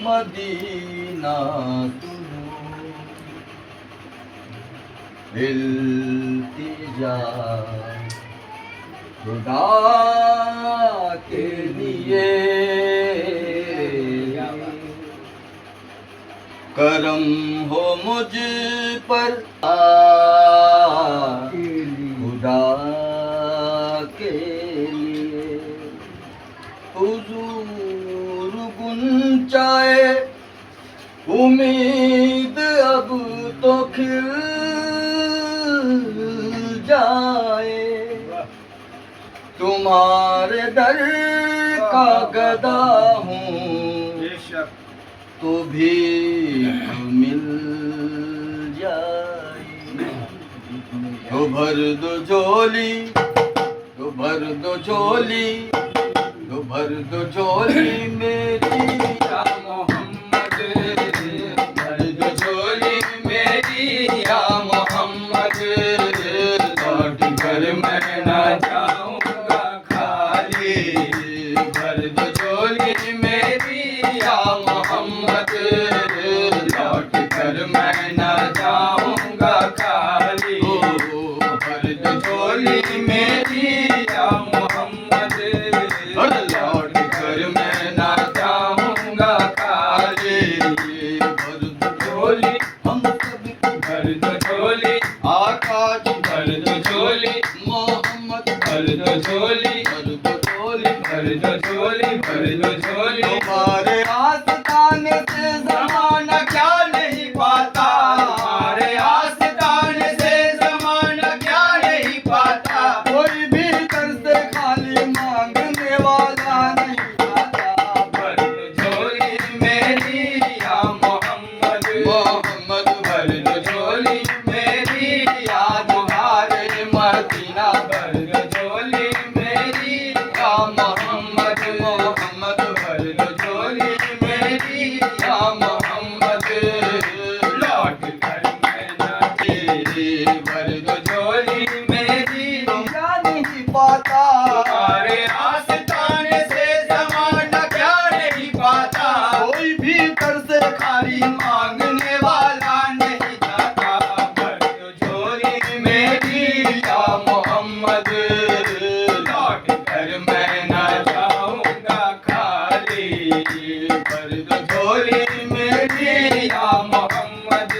Medina सुनो, इल्तिजा खुदा के लिए, करम हो मुझ पर खुदा के लिए। हुजूर गुंचाए उम्मीद अब तो खिल जाए, तुम्हारे दर का गदा हूँ तो भी मिल जाए। तो भर दो झोली, तो भर दो झोली, तो भर दो झोली मेरी या मोहम्मद, भर दो झोली मेरी या मोहम्मद, लौट कर मैं ना जाऊंगा खाली। भर दो झोली मेरी या मोहम्मद, लौट कर मैं ना जाऊंगा खाली। भर दो झोली मेरी या मोहम्मद, लौट कर मैं ना जाऊंगा खाली। भर दो झोली हम सबकी, भर दो झोली आका जी, भर दो झोली मोहम्मद, भर दो झोली, भर दो झोली, भर दो झोली, भर दो झोली। तुम्हारे आस्ताने से ज़माना क्या नहीं पाता, तुम्हारे आस्ताने से ज़माना क्या नहीं पाता। कोई भी कर से खाली मांगने वाला नहीं आता। भर दो झोली मेरी या मोहम्मद, मोहम्मद, भर दो झोली मेरी या तुम्हारे मदीना, भर दो झोली मेरी या मोहम्मद, मोहम्मद, भर दो झोली मेरी या मोहम्मद, लौट कर मैं ना तेरी। भर दो झोली मेरी क्या नहीं पाता, तुम्हारे आस्ताने से ज़माना क्या नहीं पाता। कोई भी कर से खाली मांगने वाला नहीं जाता। भर दो झोली मेरी या मोहम्मद, लौट कर मैं ना जाऊंगा खाली। भर दो झोली मेरी या मोहम्मद,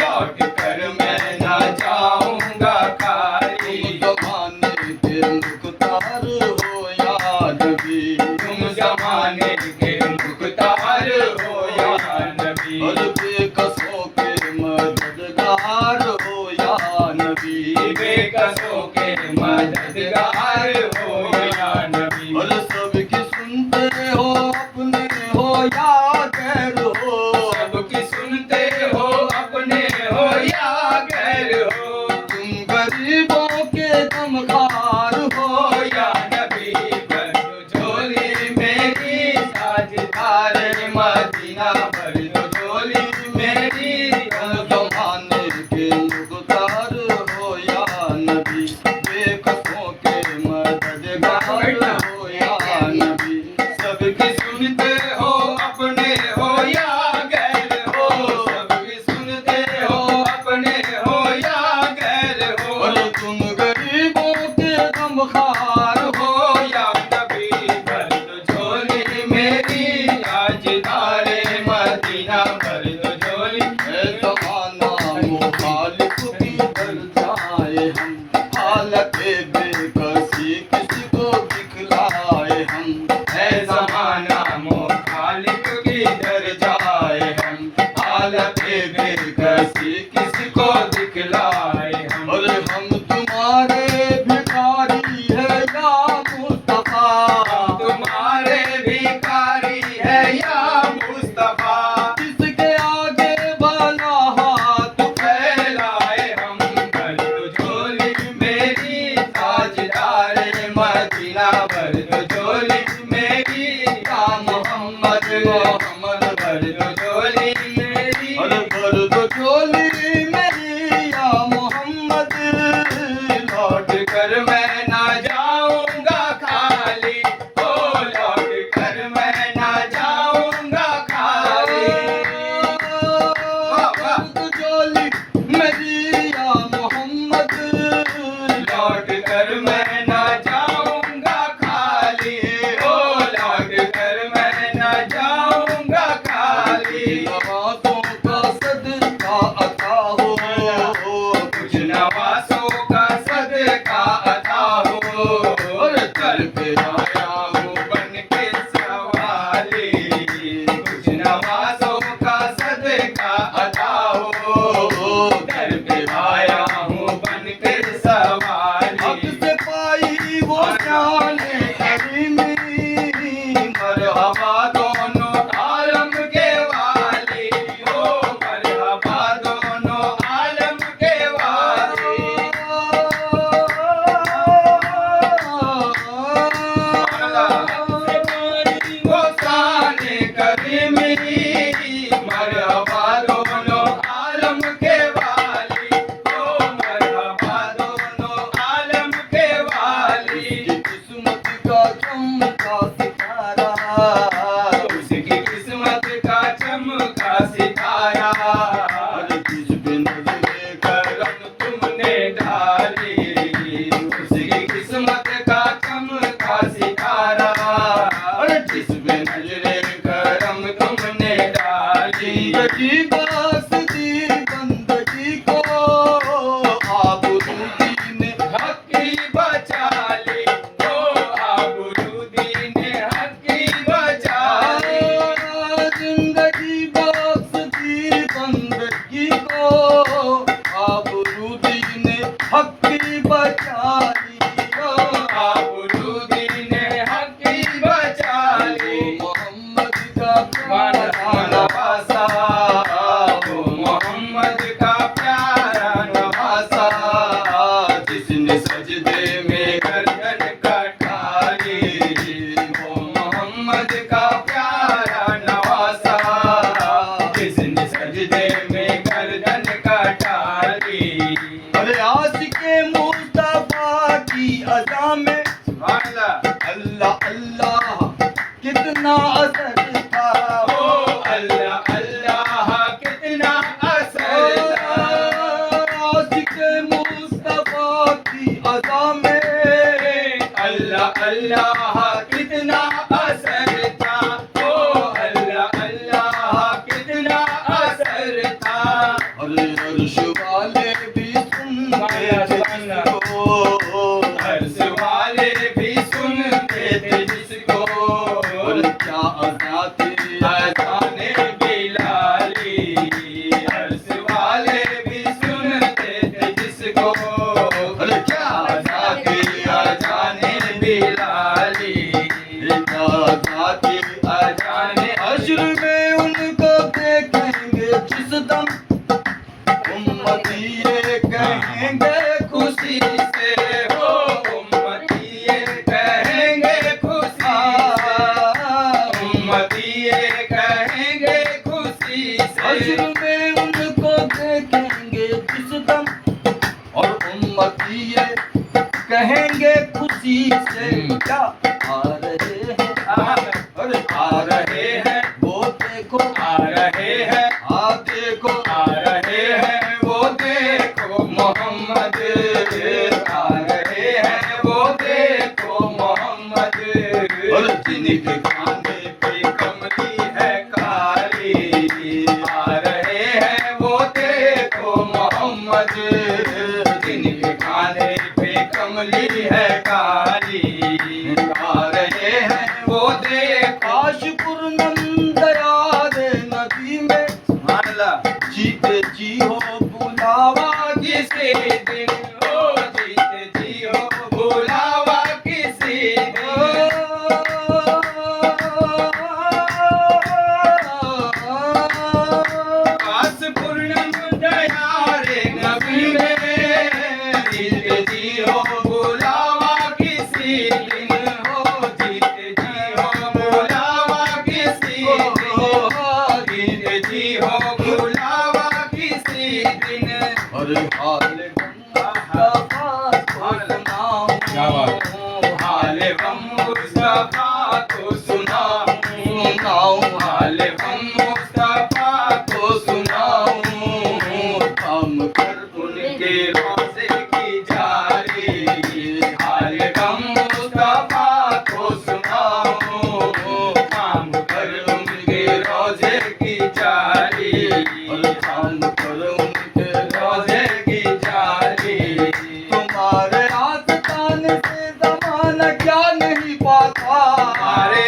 लौट कर मैं ना जाऊंगा खाली। जमाने के मुख्तार हो या नबी, तुम जमाने के मुख्तार हो या नबी, और बेकसों के मददगार हो या नबी, बेकसों के मददगार हो या नबी। और सबकी सुनते हो अपने हो या गैर हो, सबकी सुनते हो अपने हो या गैर हो। तुम गरीबों के गमखार हो या नबी, भर दो झोली मेरी ताजदार मदीना, भर दो झोली मेरी ज़माने के मुख्तार हो या नबी, बेकसों के मददगार हो या नबी। सबकी सुनते हो अपने हो या गैर हो, सबकी सुनते हो अपने हो या गैर हो। और तुम गरीबों के गमखार हो या नबी, भर दो झोली मेरी ताजदार मदीना, भर दो झोली। ज़माना मुखालिफ की दर जाए हम, हालत बेकसी किसी को दिखलाए हम। है ज़माना मुखालिफ की दर जाए हम, हालत बेकसी किसी को दिखलाए हम। और हम तुम्हारे भिखारी है या मुस्तफा, तुम्हारे भिखारी है या मुस्तफा। किसके आगे भला हाथ फैलाए हम, भर दो झोली मेरी ताजदार मदीना, भर दो झोली मेरी या मोहम्मद, मोहम्मद, भर दो झोली मेरी। और भर दो झोली मेरी या मोहम्मद, लौट कर मैं ना जाऊंगा खाली। ओ लौट कर मैं ना जाऊंगा मरहबा दोनों आलम के वाली, ओ मरहबा दोनों आलम के वाली। वो शान करीमी, मरहबा दोनों आलम के वाली, ओ मरहबा दोनों आलम के वाली। किस्मत का चमका सितारा, उसकी किस्मत का चमका सितारा, जिस पे नजरे करम तुमने डाली, उसकी किस्मत का चमका सितारा, जिस पे नजरे करम तुमने डाली। जिंदगी बासती बंदगी को आबरूदी ने हक की बचा ली, ओ आबरूदी ने हक की बचा ली। जिंदगी बासती बंदगी को आबरूदी ने हक की बचा ली, ओ आबरूदी ने हक की बचा ली। मोहम्मद का प्यारा नवासा, ओ मोहम्मद का प्यारा नवासा, जिसने सजदे में गर्दन कटाली, ओ मोहम्मद का प्यारा नवासा, जिसने सजदे में गर्दन कटाली। अरे आशिके मुस्तफा की अज़ा में अल्लाह अल्लाह कितना असर था, ओ अल्लाह अल्लाह कितना असर था। आशिके मुस्तफा की अज़ा में अल्लाह अल्लाह कितना असर था, ओ अल्लाह अल्लाह कितना असर था। अरे अर्श वाले भी सुनते थे जिसको, अर्श वाले भी सुनते थे जिसको, और क्या अज़ा थी अज़ाने बिलाली, अर्श वाले भी सुनते थे जिसको, और क्या अज़ा थी अज़ाने बिलाली, क्या अज़ा थी अज़ाने। हश्र में उनको देखेंगे जिस दम, उम्मती ये कहेंगे खुशी से, हो उम्मती ये कहेंगे खुशी से, उम्मती ये कहेंगे खुशी से। हश्र में उनको देखेंगे जिस दम, और उम्मती ये कहेंगे खुशी से। क्या आ रहे हैं, अरे आ रहे हैं वो देखो, आ रहे हैं, आ देखो आ रहे हैं वो देखो मोहम्मद, आ रहे हैं वो देखो मोहम्मद। और जिनके कांधे पे कमली है काली, आ रहे हैं वो देखो मोहम्मद, जिनके कांधे पे कमली है काली, आ रहे हैं वो देखो। काशपुर नंदयाद नदी में जीते जी हो बुलावा किसी दिन, ओ जीते जी हो बुलावा किसी दिन। काशपुर नंदयाद नदी में जीते जी हो बुलावा किसी दिन, हो जीते जी हो बुलावा किसी दिन, जीते जी हो बुलावा किसी दिन। और हाल मुस्तफा को सुनाऊं, हाल मुस्तफा को सुनाऊं, हाल मुस्तफा को सुनाऊं, हम कर उनके रोज़े की जारी, हाल मुस्तफा को सुनाऊं, हम कर उनके रोज़े की जारी, हम कर उनके रोज़े की जारी। तुम्हारे आस्तान से ज़माना क्या नहीं पाता, हमारे